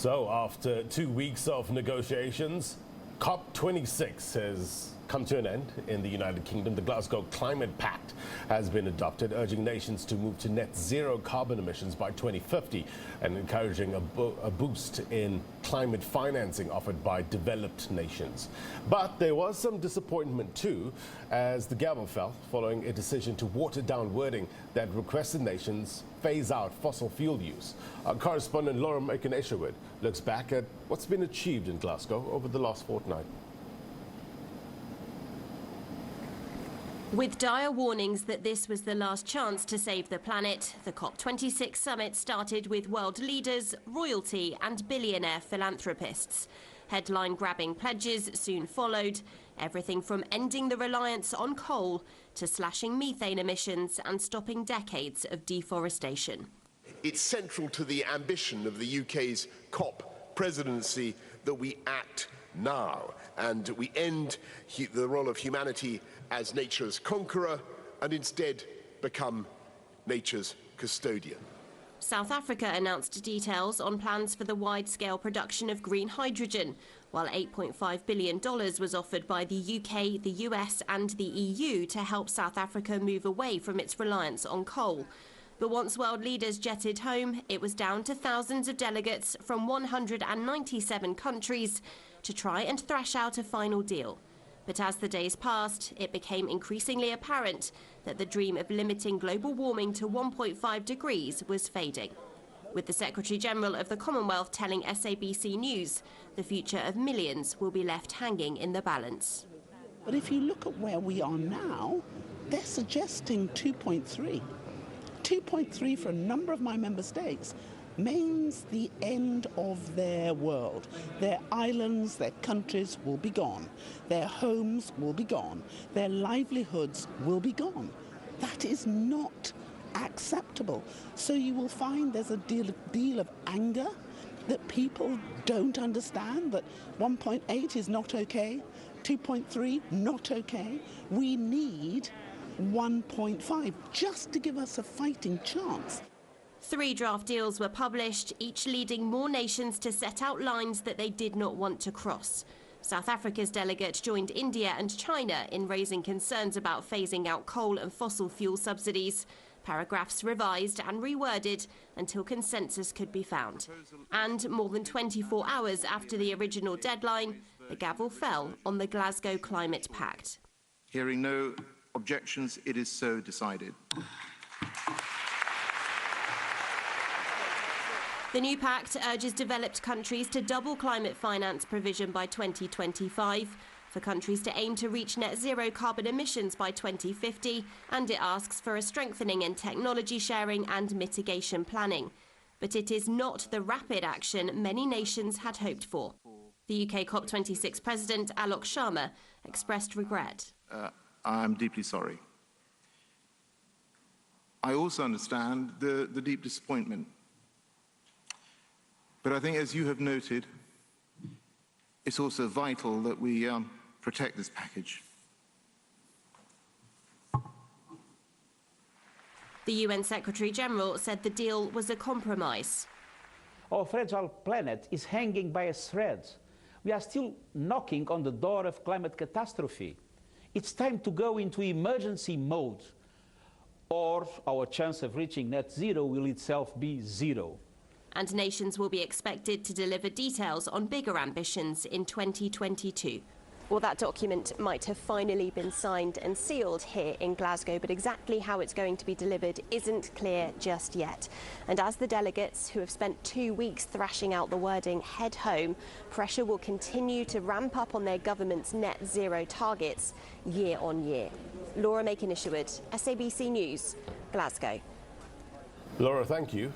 So after 2 weeks of negotiations, COP26 has come to an end in the United Kingdom. The Glasgow Climate Pact has been adopted, urging nations to move to net zero carbon emissions by 2050 and encouraging a boost in climate financing offered by developed nations. But there was some disappointment too, as the gavel fell following a decision to water down wording that requested nations phase out fossil fuel use. Our correspondent Laura Makin-Isherwood looks back at what's been achieved in Glasgow over the last fortnight. With dire warnings that this was the last chance to save the planet, the COP26 summit started with world leaders, royalty and billionaire philanthropists. Headline-grabbing pledges soon followed, everything from ending the reliance on coal to slashing methane emissions and stopping decades of deforestation. It's central to the ambition of the UK's COP presidency that we act now and we end the role of humanity as nature's conqueror and instead become nature's custodian. South Africa announced details on plans for the wide-scale production of green hydrogen, while $8.5 billion was offered by the UK, the US and the EU to help South Africa move away from its reliance on coal. But once world leaders jetted home, it was down to thousands of delegates from 197 countries to try and thrash out a final deal. But as the days passed, it became increasingly apparent that the dream of limiting global warming to 1.5 degrees was fading. With the Secretary-General of the Commonwealth telling SABC News, the future of millions will be left hanging in the balance. But if you look at where we are now, they're suggesting 2.3. 2.3 for a number of my member states means the end of their world. Their islands, their countries will be gone. Their homes will be gone. Their livelihoods will be gone. That is not acceptable. So you will find there's a deal of anger that people don't understand, that 1.8 is not okay, 2.3 not okay. We need 1.5 just to give us a fighting chance. 3 draft deals were published, each leading more nations to set out lines that they did not want to cross. South Africa's delegate joined India and China in raising concerns about phasing out coal and fossil fuel subsidies. Paragraphs revised and reworded until consensus could be found. And more than 24 hours after the original deadline, the gavel fell on the Glasgow Climate Pact. Hearing no objections, it is so decided. The new pact urges developed countries to double climate finance provision by 2025, for countries to aim to reach net zero carbon emissions by 2050, and it asks for a strengthening in technology sharing and mitigation planning. But it is not the rapid action many nations had hoped for. The UK COP26 President Alok Sharma expressed regret. I'm deeply sorry. I also understand the deep disappointment. But I think, as you have noted, it's also vital that we protect this package. The UN Secretary-General said the deal was a compromise. Our fragile planet is hanging by a thread. We are still knocking on the door of climate catastrophe. It's time to go into emergency mode, or our chance of reaching net zero will itself be zero. And nations will be expected to deliver details on bigger ambitions in 2022. Well, that document might have finally been signed and sealed here in Glasgow, but exactly how it's going to be delivered isn't clear just yet. And as the delegates who have spent 2 weeks thrashing out the wording head home, pressure will continue to ramp up on their government's net zero targets year on year. Laura Makin-Isherwood, SABC News, Glasgow. Laura, thank you.